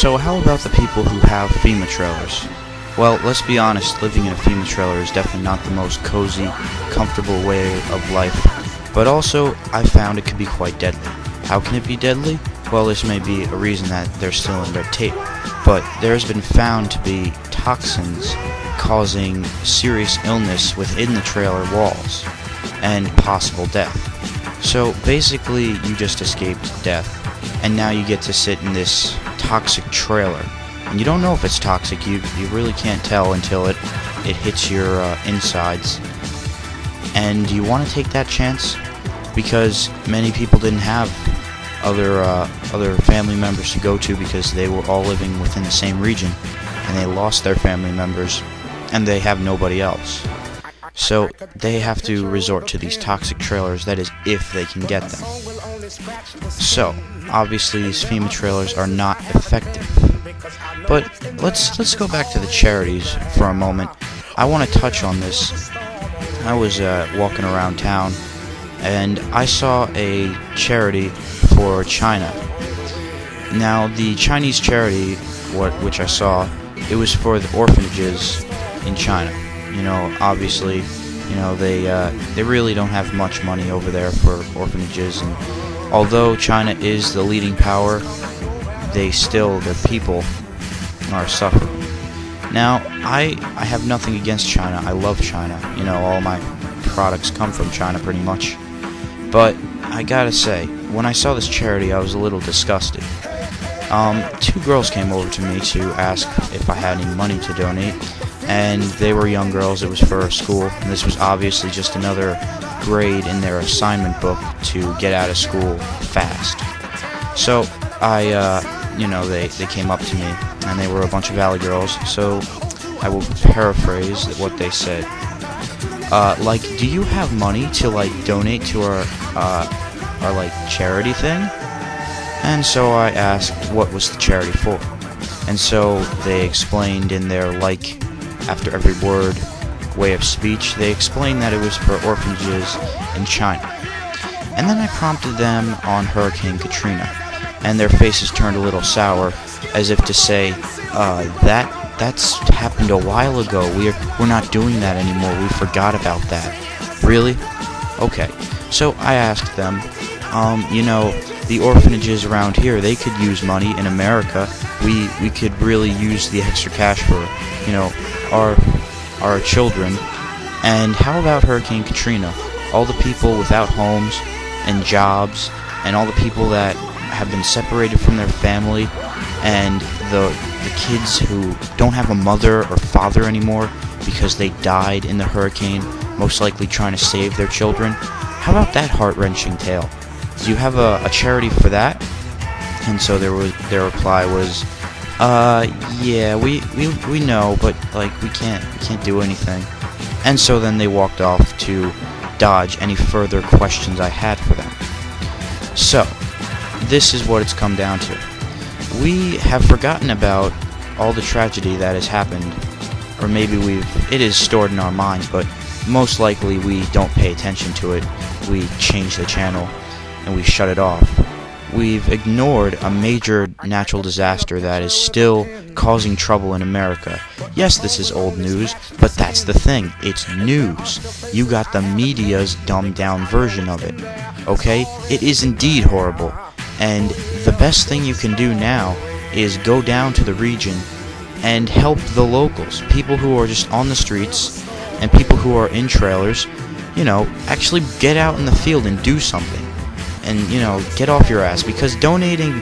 So how about the people who have FEMA trailers? Well, let's be honest, living in a FEMA trailer is definitely not the most cozy, comfortable way of life, but also I found it could be quite deadly. How can it be deadly? Well, this may be a reason that they're still in red tape, but there has been found to be toxins causing serious illness within the trailer walls and possible death. So basically, you just escaped death, and now you get to sit in this toxic trailer. And you don't know if it's toxic, you really can't tell until it hits your insides. And do you want to take that chance? Because many people didn't have other family members to go to because they were all living within the same region, and they lost their family members, and they have nobody else. So they have to resort to these toxic trailers, that is, if they can get them. So, obviously these FEMA trailers are not effective. But let's go back to the charities for a moment. I want to touch on this. I was walking around town, and I saw a charity for China. Now, the Chinese charity, which I saw, it was for the orphanages in China. You know, obviously, you know, they really don't have much money over there for orphanages, and although China is the leading power, their people are suffering. Now, I have nothing against China. I love China. You know, all my products come from China pretty much. But I gotta say, when I saw this charity, I was a little disgusted. Two girls came over to me to ask if I had any money to donate, and they were young girls. It was for a school, and this was obviously just another grade in their assignment book to get out of school fast. So you know, they came up to me, and they were a bunch of valley girls, so I will paraphrase what they said. Like, do you have money to, like, donate to our like, charity thing? And so I asked, what was the charity for? And so they explained in their, like, after every word way of speech, they explained that it was for orphanages in China. And then I prompted them on Hurricane Katrina, and their faces turned a little sour, as if to say, that's happened a while ago. We're not doing that anymore. We forgot about that. Really? Okay. So I asked them, you know, the orphanages around here, they could use money. In America, we could really use the extra cash for, you know, our children. And how about Hurricane Katrina? All the people without homes and jobs, and all the people that have been separated from their family, and the kids who don't have a mother or father anymore because they died in the hurricane, most likely trying to save their children. How about that heart-wrenching tale? Do you have a charity for that? And so their reply was, yeah, we know, but, like, we can't do anything. And so then they walked off to dodge any further questions I had for them. So, this is what it's come down to. We have forgotten about all the tragedy that has happened, or maybe it is stored in our minds, but most likely we don't pay attention to it. We change the channel, and we shut it off. We've ignored a major natural disaster that is still causing trouble in America. Yes, this is old news, but that's the thing. It's news. You got the media's dumbed-down version of it. Okay? It is indeed horrible. And the best thing you can do now is go down to the region and help the locals. People who are just on the streets and people who are in trailers, you know, actually get out in the field and do something. And, you know, get off your ass, because donating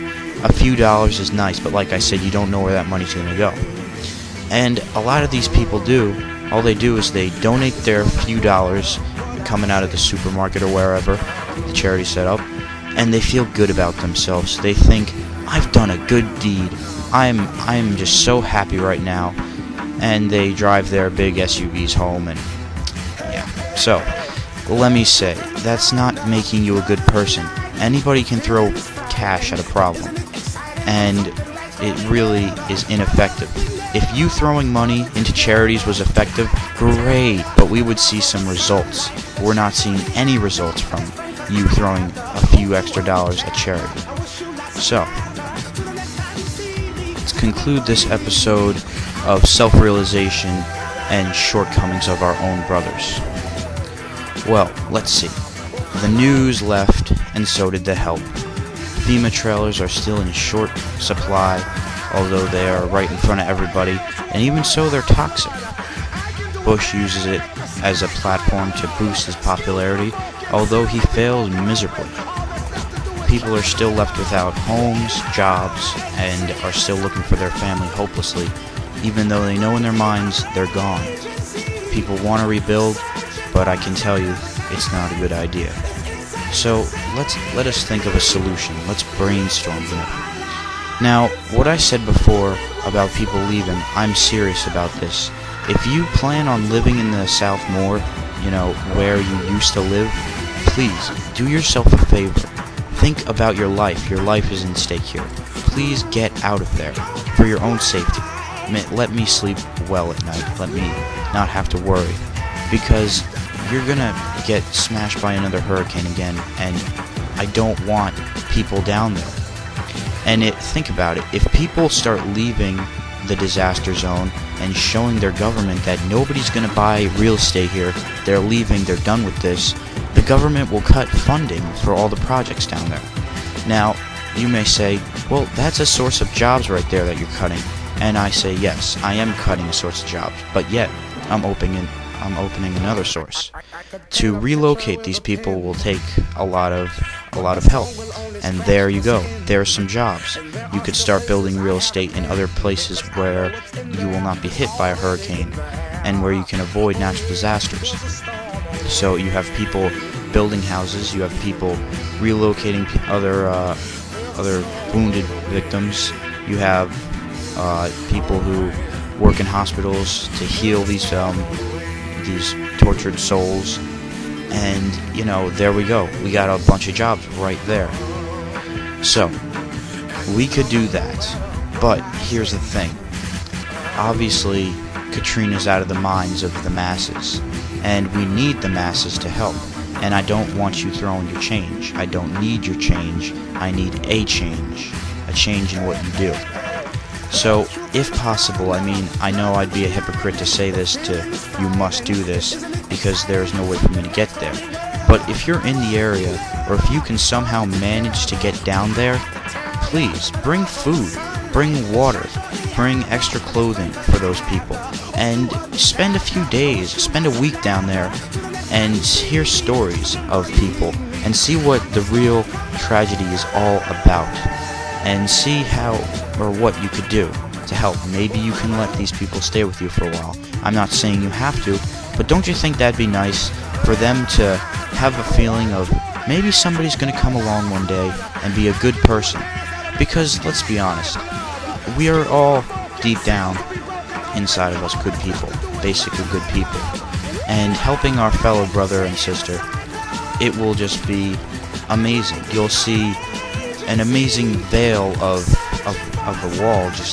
a few dollars is nice, but like I said, you don't know where that money's going to go. And a lot of these people all they do is they donate their few dollars coming out of the supermarket or wherever the charity set up, and they feel good about themselves. They think, I've done a good deed. I'm just so happy right now. And they drive their big SUVs home, and yeah. So, let me say, that's not making you a good person. Anybody can throw cash at a problem, and it really is ineffective. If you throwing money into charities was effective, great, but we would see some results. We're not seeing any results from you throwing a few extra dollars at charity. So, let's conclude this episode of self-realization and shortcomings of our own brothers. Well, let's see. The news left, and so did the help. FEMA trailers are still in short supply, although they are right in front of everybody, and even so, they're toxic. Bush uses it as a platform to boost his popularity, although he fails miserably. People are still left without homes, jobs, and are still looking for their family hopelessly, even though they know in their minds they're gone. People want to rebuild, but I can tell you it's not a good idea. So let us think of a solution. Let's brainstorm here. Now, what I said before about people leaving, I'm serious about this. If you plan on living in the South more, where you used to live, please do yourself a favor. Think about your life. Your life is in stake here. Please get out of there for your own safety. Let me sleep well at night. Let me not have to worry, because you're gonna get smashed by another hurricane again, and I don't want people down there. And think about it, if people start leaving the disaster zone and showing their government that nobody's gonna buy real estate here, they're leaving, they're done with this, the government will cut funding for all the projects down there. Now, you may say, well, that's a source of jobs right there that you're cutting. And I say, yes, I am cutting a source of jobs, but yet I'm opening another source. To relocate these people will take a lot of help. And there you go. There are some jobs. You could start building real estate in other places where you will not be hit by a hurricane and where you can avoid natural disasters. So you have people building houses, you have people relocating other wounded victims, you have people who work in hospitals to heal these tortured souls, and there we go. We got a bunch of jobs right there. So we could do that, but here's the thing. Obviously, Katrina's out of the minds of the masses, and we need the masses to help. And I don't want you throwing your change. I don't need your change. I need a change in what you do. So, if possible, I know I'd be a hypocrite to say this you must do this, because there's no way for me to get there. But if you're in the area, or if you can somehow manage to get down there, please, bring food, bring water, bring extra clothing for those people, and spend a few days, spend a week down there, and hear stories of people, and see what the real tragedy is all about, and see how or what you could do to help. Maybe you can let these people stay with you for a while. I'm not saying you have to, but don't you think that'd be nice for them to have a feeling of maybe somebody's going to come along one day and be a good person? Because let's be honest, we are all deep down inside of us good people, basically good people, and helping our fellow brother and sister, it will just be amazing. You'll see an amazing veil of the wall just